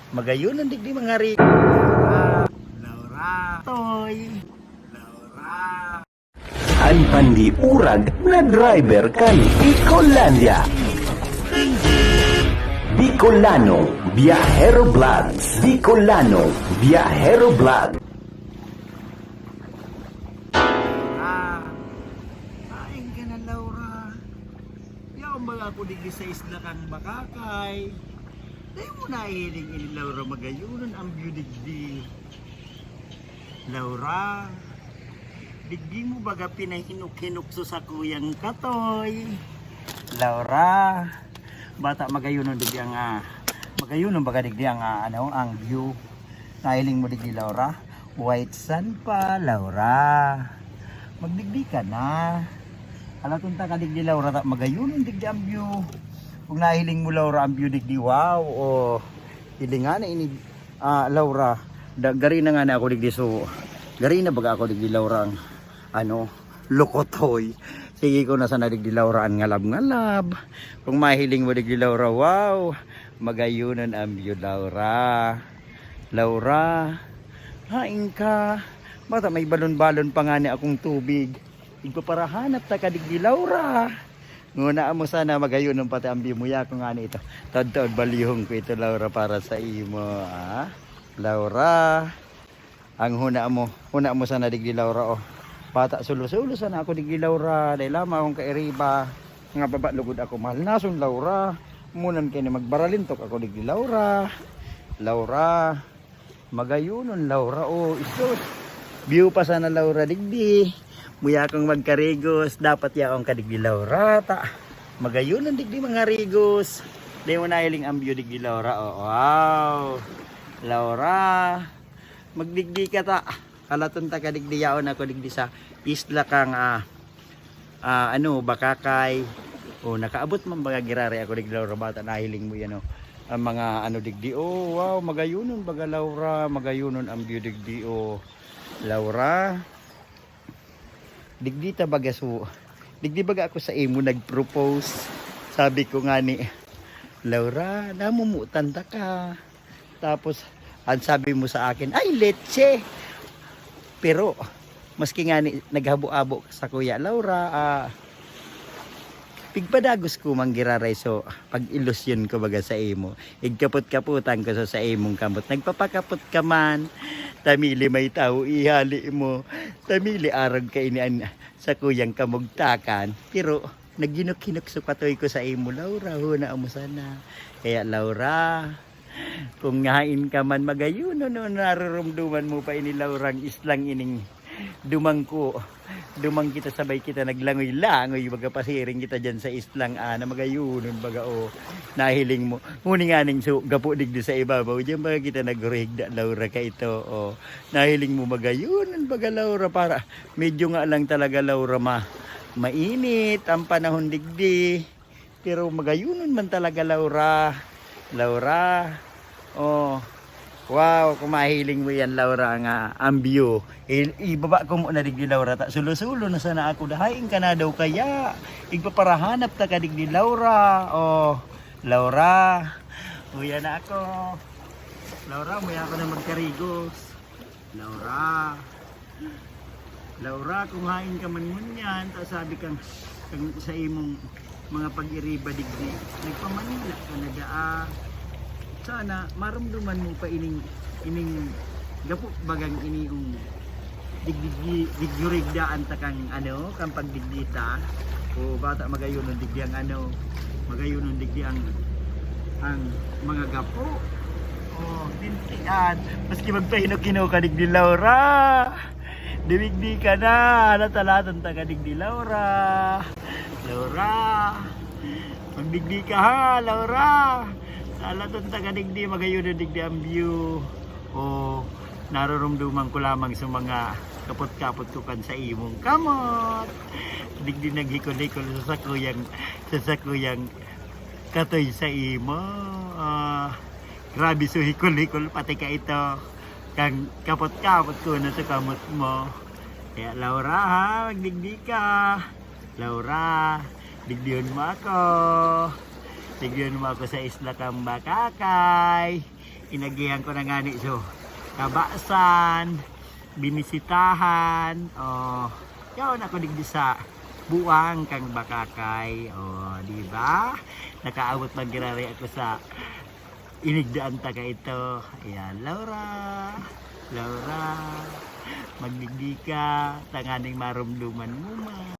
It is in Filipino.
Magayon ang digdi mga ri. Laura, Laura, Toy, Laura. Ang pandiurag na driver kay Bicolandia. Bicolano Viajero Vlogs. Bicolano Viajero Vlogs. Laura, kain ka na Laura. Yaong mga ako digdi sa isla kang Bakakay. Dahil mo nahiling ini Laura magayunan ang view digdi. Laura, digdi mo baga pinahinuk-hinukso sa kuyang katoy. Laura, bata magayunan digdi ang magayunan baga digdi ang ang view. Nahiling mo digdi Laura. White sun pa Laura. Magdigdi ka na. Alatunta ka digdi Laura magayunan digdi ang view. Kung nahiling mo Laura ang view digdi, wow, hilingan na ini Laura, gari na nga na ako digdi, so gari na baga ako digdi Laura ang lokotoy. Sige ko na sana digdi Laura ang ngalab-ngalab. Kung mahiling mo digdi Laura, wow, magayunan ang view Laura. Laura, hain ka. Bata may balon-balon pa nga ni akong tubig. Igpaparahanap ta ka digdi Laura. Nguna mo sana magayon ng pati ang bimuya ko nga ito. Taod-taod balihong ko ito Laura para sa imo. Laura, ang huna mo sana digdi Laura Pata sulo-sulo sana ako digdi Laura. Dahil lama akong kairiba. Nga baba lugod ako mahal nason Laura. Munan kayo magbaralintok ako digdi Laura. Laura, magayonon Laura. Isos. View pa sana Laura digdi. Muya kong magkarigos, dapat yaong kadigdi Laura. Magayon ang digdi mga rigos. Di mo nahiling ang view digdi Laura. Wow. Laura, magdigdi ka ta. Kalaton ta kadigdi yaon ako digdi sa isla kang Bakakay. Nakaabot man baga girari ako digdi Laura. Bata nahiling mo yan ang mga digdi. Wow, magayonon baga Laura. Magayonon ang view digdi. Laura, digdi ta baga digdi baga ako sa imo nag-propose. Sabi ko nga ni Laura, namumutan ta ka. Tapos ang sabi mo sa akin, ay leche. Pero maski nga ni naghabo-abo sa kuya Laura, pigpadagos ko manggiraray, so pag ilusyon ko baga sa imo, igkapot-kaputan ko sa imong kamot. Nagpapakapot ka man, tamili may tao ihali mo, tamili arag ka inian sa kuyang kamugtakan. Pero naginok-hinok patoy ko sa imo Laura, huna mo sana. Kaya Laura, kung ngain ka man magayon, narurumduman mo pa ini Laurang islang ining dumang kita sabay kita naglangoy-langoy baga pasiring kita dyan sa islang na magayunon baga nahiling mo muni nga ning gapo digdi sa ibabaw dyan baga kita nagrigda Laura ka ito nahiling mo magayunon baga Laura para medyo nga lang talaga Laura mainit ang panahon digdi pero magayunon man talaga Laura. Wow, kung mahiling mo yan Laura nga ang view. Ibaba ko muna digdi Laura. Sulo-sulo na sana ako. Dahain ka na daw kaya. Igpaparahanap ta ka digdi Laura. Laura. Muya na ako. Laura, muya ako na magkarigos. Laura, kung hain ka man mo yan. Sabi kang sa imong mga pag-iriba digdi. Nagpamanila ka na sana maramdaman mo pa ining gapo bagang iniung digdigdaan ta kang kang pagdigdita bata magayon ng digdi ang magayon ng digdi ang mga gapo dintian maski magpahinok-hino ka digdi Laura diwigdi ka na natalatan ta ka digdi Laura magdigdi ka ha Laura. Alaton taga digdi magayon digdi ang view. Narurumduman ko lamang sa mga kapot-kapot tukan sa imong kamot. Digdi naghikol-hikol sa sakuyang katoy sa imo. Grabe so hikol-hikol pati ka ito. Kang kapot-kapot ko na sa kamot mo. Kaya Laura ha, magdigdi ka. Laura, digdiyon mo ako. Tigyan mo ako sa isla kang Bakakay. Inagihan ko na gani so kabasan, binisitahan, yaon ako digdi sa buwang kang bakakay, di ba? Nakaabot lang girari ako sa inigdaan taga ito. Ayan, Laura, magdigdi ka, tanganing marumduman mo ma.